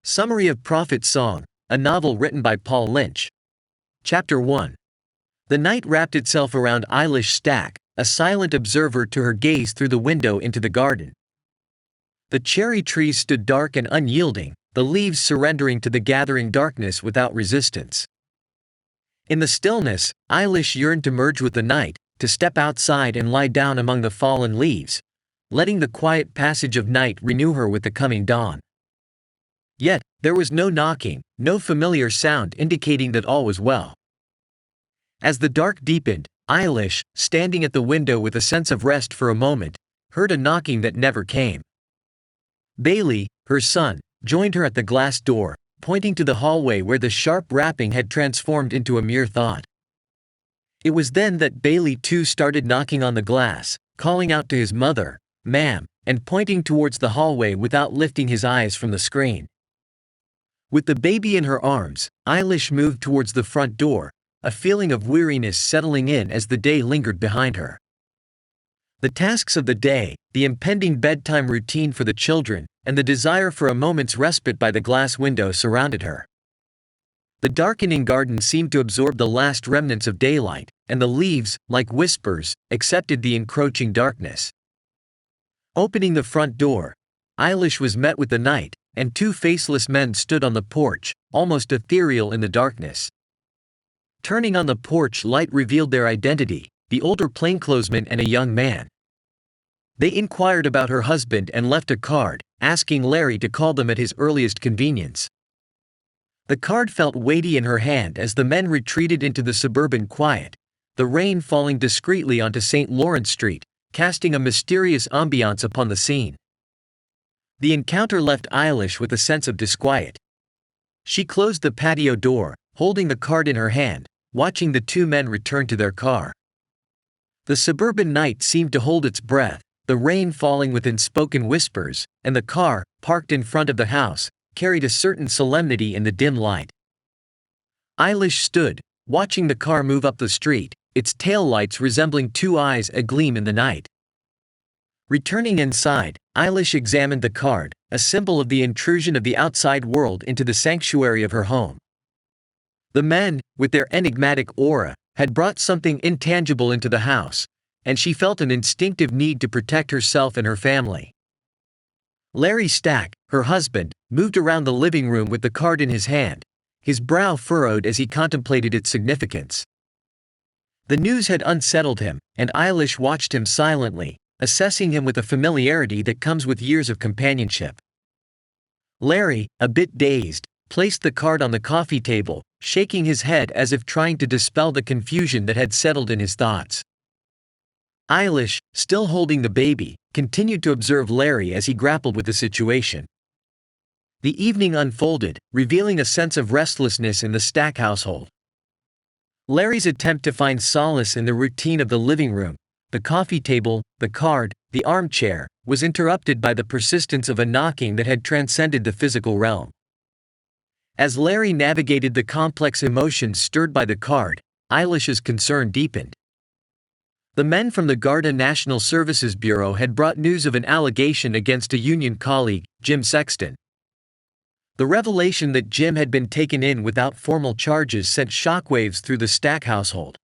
Summary of Prophet's Song, a novel written by Paul Lynch. Chapter 1. The night wrapped itself around Eilish Stack, a silent observer to her gaze through the window into the garden. The cherry trees stood dark and unyielding, the leaves surrendering to the gathering darkness without resistance. In the stillness, Eilish yearned to merge with the night, to step outside and lie down among the fallen leaves, letting the quiet passage of night renew her with the coming dawn. Yet, there was no knocking, no familiar sound indicating that all was well. As the dark deepened, Eilish, standing at the window with a sense of rest for a moment, heard a knocking that never came. Bailey, her son, joined her at the glass door, pointing to the hallway where the sharp rapping had transformed into a mere thought. It was then that Bailey too started knocking on the glass, calling out to his mother, "Ma'am," and pointing towards the hallway without lifting his eyes from the screen. With the baby in her arms, Eilish moved towards the front door, a feeling of weariness settling in as the day lingered behind her. The tasks of the day, the impending bedtime routine for the children, and the desire for a moment's respite by the glass window surrounded her. The darkening garden seemed to absorb the last remnants of daylight, and the leaves, like whispers, accepted the encroaching darkness. Opening the front door, Eilish was met with the night, and two faceless men stood on the porch, almost ethereal in the darkness. Turning on the porch light revealed their identity, the older plainclothesman and a young man. They inquired about her husband and left a card, asking Larry to call them at his earliest convenience. The card felt weighty in her hand as the men retreated into the suburban quiet, the rain falling discreetly onto St. Lawrence Street, casting a mysterious ambiance upon the scene. The encounter left Eilish with a sense of disquiet. She closed the patio door, holding the card in her hand, watching the two men return to their car. The suburban night seemed to hold its breath, the rain falling with unspoken whispers, and the car, parked in front of the house, carried a certain solemnity in the dim light. Eilish stood, watching the car move up the street, its taillights resembling two eyes agleam in the night. Returning inside, Eilish examined the card, a symbol of the intrusion of the outside world into the sanctuary of her home. The men, with their enigmatic aura, had brought something intangible into the house, and she felt an instinctive need to protect herself and her family. Larry Stack, her husband, moved around the living room with the card in his hand, his brow furrowed as he contemplated its significance. The news had unsettled him, and Eilish watched him silently, assessing him with a familiarity that comes with years of companionship. Larry, a bit dazed, placed the card on the coffee table, shaking his head as if trying to dispel the confusion that had settled in his thoughts. Eilish, still holding the baby, continued to observe Larry as he grappled with the situation. The evening unfolded, revealing a sense of restlessness in the Stack household. Larry's attempt to find solace in the routine of the living room, the coffee table, the card, the armchair, was interrupted by the persistence of a knocking that had transcended the physical realm. As Larry navigated the complex emotions stirred by the card, Eilish's concern deepened. The men from the Garda National Services Bureau had brought news of an allegation against a union colleague, Jim Sexton. The revelation that Jim had been taken in without formal charges sent shockwaves through the Stack household.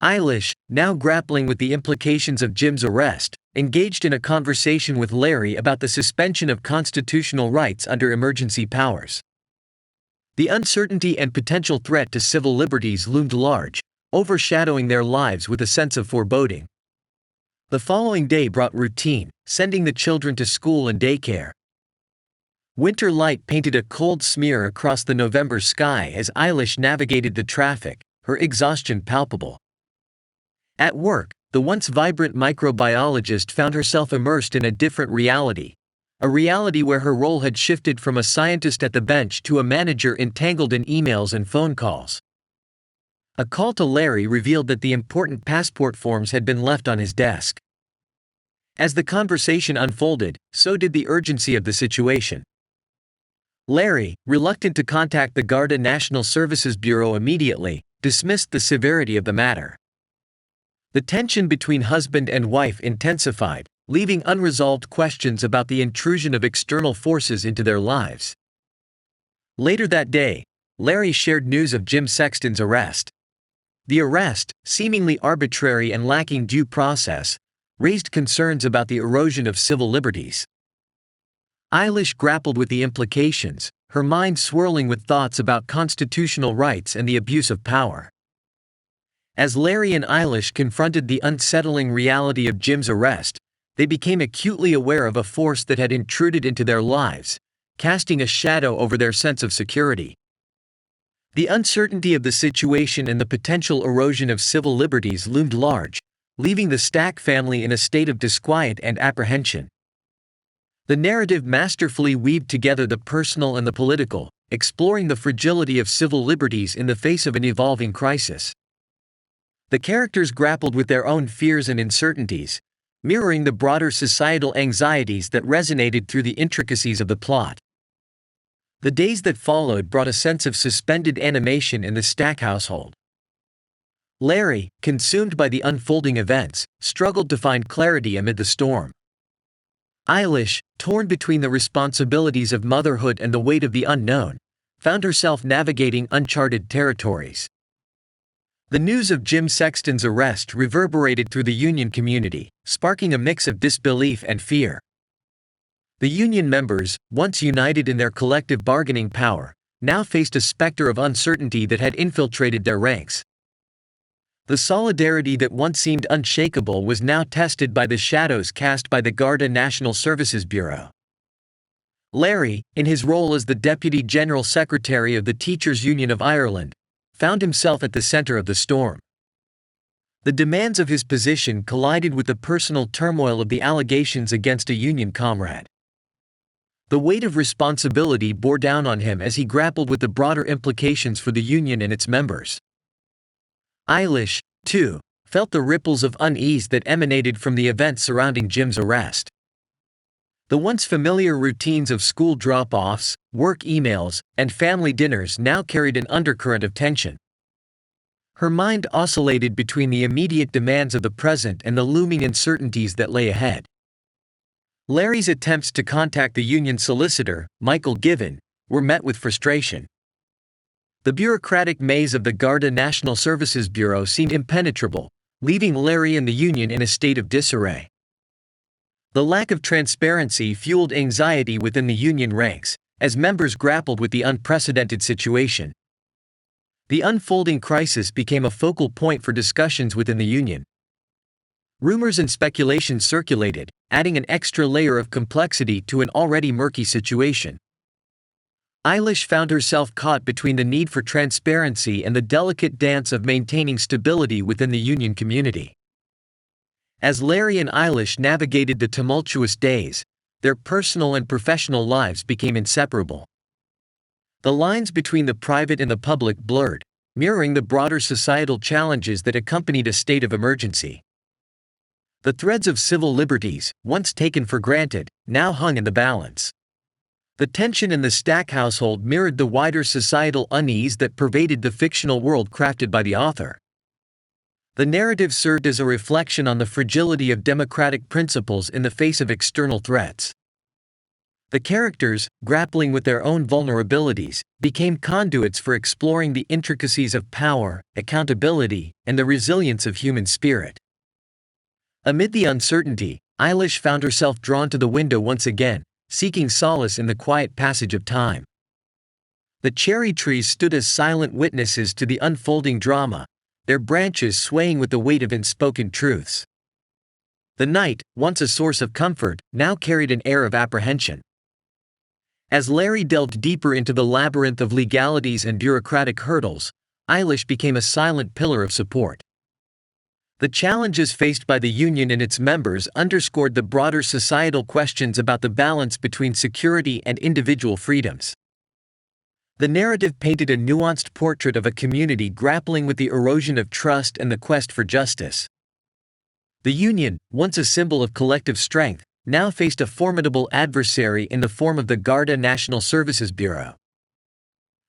Eilish, now grappling with the implications of Jim's arrest, engaged in a conversation with Larry about the suspension of constitutional rights under emergency powers. The uncertainty and potential threat to civil liberties loomed large, overshadowing their lives with a sense of foreboding. The following day brought routine, sending the children to school and daycare. Winter light painted a cold smear across the November sky as Eilish navigated the traffic, her exhaustion palpable. At work, the once vibrant microbiologist found herself immersed in a different reality, a reality where her role had shifted from a scientist at the bench to a manager entangled in emails and phone calls. A call to Larry revealed that the important passport forms had been left on his desk. As the conversation unfolded, so did the urgency of the situation. Larry, reluctant to contact the Garda National Services Bureau immediately, dismissed the severity of the matter. The tension between husband and wife intensified, leaving unresolved questions about the intrusion of external forces into their lives. Later that day, Larry shared news of Jim Sexton's arrest. The arrest, seemingly arbitrary and lacking due process, raised concerns about the erosion of civil liberties. Eilish grappled with the implications, her mind swirling with thoughts about constitutional rights and the abuse of power. As Larry and Eilish confronted the unsettling reality of Jim's arrest, they became acutely aware of a force that had intruded into their lives, casting a shadow over their sense of security. The uncertainty of the situation and the potential erosion of civil liberties loomed large, leaving the Stack family in a state of disquiet and apprehension. The narrative masterfully weaved together the personal and the political, exploring the fragility of civil liberties in the face of an evolving crisis. The characters grappled with their own fears and uncertainties, mirroring the broader societal anxieties that resonated through the intricacies of the plot. The days that followed brought a sense of suspended animation in the Stack household. Larry, consumed by the unfolding events, struggled to find clarity amid the storm. Eilish, torn between the responsibilities of motherhood and the weight of the unknown, found herself navigating uncharted territories. The news of Jim Sexton's arrest reverberated through the union community, sparking a mix of disbelief and fear. The union members, once united in their collective bargaining power, now faced a specter of uncertainty that had infiltrated their ranks. The solidarity that once seemed unshakable was now tested by the shadows cast by the Garda National Services Bureau. Larry, in his role as the Deputy General Secretary of the Teachers' Union of Ireland, found himself at the center of the storm. The demands of his position collided with the personal turmoil of the allegations against a union comrade. The weight of responsibility bore down on him as he grappled with the broader implications for the union and its members. Eilish, too, felt the ripples of unease that emanated from the events surrounding Jim's arrest. The once familiar routines of school drop-offs, work emails, and family dinners now carried an undercurrent of tension. Her mind oscillated between the immediate demands of the present and the looming uncertainties that lay ahead. Larry's attempts to contact the union solicitor, Michael Given, were met with frustration. The bureaucratic maze of the Garda National Services Bureau seemed impenetrable, leaving Larry and the union in a state of disarray. The lack of transparency fueled anxiety within the union ranks, as members grappled with the unprecedented situation. The unfolding crisis became a focal point for discussions within the union. Rumors and speculation circulated, adding an extra layer of complexity to an already murky situation. Eilish found herself caught between the need for transparency and the delicate dance of maintaining stability within the union community. As Larry and Eilish navigated the tumultuous days, their personal and professional lives became inseparable. The lines between the private and the public blurred, mirroring the broader societal challenges that accompanied a state of emergency. The threads of civil liberties, once taken for granted, now hung in the balance. The tension in the Stack household mirrored the wider societal unease that pervaded the fictional world crafted by the author. The narrative served as a reflection on the fragility of democratic principles in the face of external threats. The characters, grappling with their own vulnerabilities, became conduits for exploring the intricacies of power, accountability, and the resilience of human spirit. Amid the uncertainty, Eilish found herself drawn to the window once again, seeking solace in the quiet passage of time. The cherry trees stood as silent witnesses to the unfolding drama, their branches swaying with the weight of unspoken truths. The night, once a source of comfort, now carried an air of apprehension. As Larry delved deeper into the labyrinth of legalities and bureaucratic hurdles, Eilish became a silent pillar of support. The challenges faced by the union and its members underscored the broader societal questions about the balance between security and individual freedoms. The narrative painted a nuanced portrait of a community grappling with the erosion of trust and the quest for justice. The union, once a symbol of collective strength, now faced a formidable adversary in the form of the Garda National Services Bureau.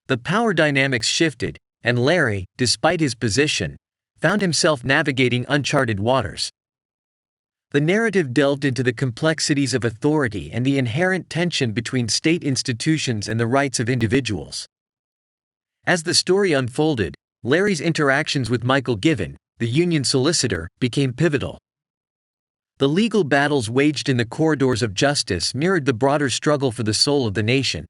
The power dynamics shifted, and Larry, despite his position, found himself navigating uncharted waters. The narrative delved into the complexities of authority and the inherent tension between state institutions and the rights of individuals. As the story unfolded, Larry's interactions with Michael Given, the Union solicitor, became pivotal. The legal battles waged in the corridors of justice mirrored the broader struggle for the soul of the nation.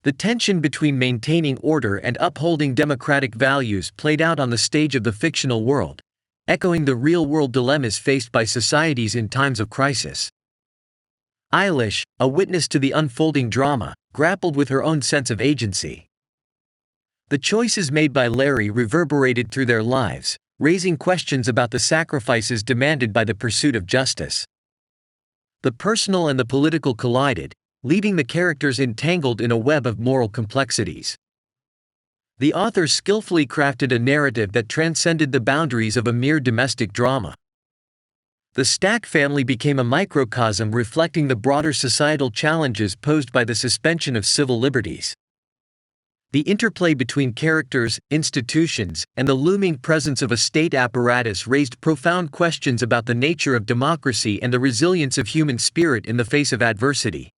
The tension between maintaining order and upholding democratic values played out on the stage of the fictional world, echoing the real-world dilemmas faced by societies in times of crisis. Eilish, a witness to the unfolding drama, grappled with her own sense of agency. The choices made by Larry reverberated through their lives, raising questions about the sacrifices demanded by the pursuit of justice. The personal and the political collided, leaving the characters entangled in a web of moral complexities. The author skillfully crafted a narrative that transcended the boundaries of a mere domestic drama. The Stack family became a microcosm reflecting the broader societal challenges posed by the suspension of civil liberties. The interplay between characters, institutions, and the looming presence of a state apparatus raised profound questions about the nature of democracy and the resilience of human spirit in the face of adversity.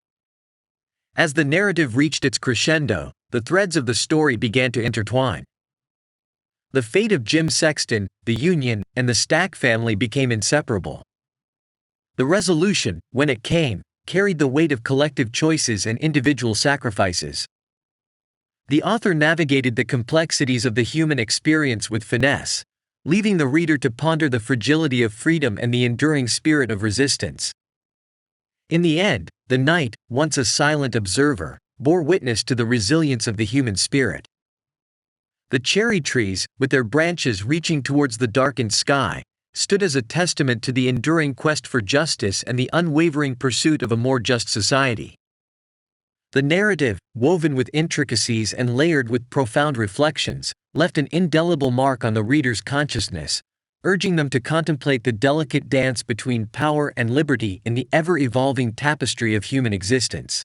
As the narrative reached its crescendo, the threads of the story began to intertwine. The fate of Jim Sexton, the Union, and the Stack family became inseparable. The resolution, when it came, carried the weight of collective choices and individual sacrifices. The author navigated the complexities of the human experience with finesse, leaving the reader to ponder the fragility of freedom and the enduring spirit of resistance. In the end, the knight, once a silent observer, bore witness to the resilience of the human spirit. The cherry trees, with their branches reaching towards the darkened sky, stood as a testament to the enduring quest for justice and the unwavering pursuit of a more just society. The narrative, woven with intricacies and layered with profound reflections, left an indelible mark on the reader's consciousness, urging them to contemplate the delicate dance between power and liberty in the ever-evolving tapestry of human existence.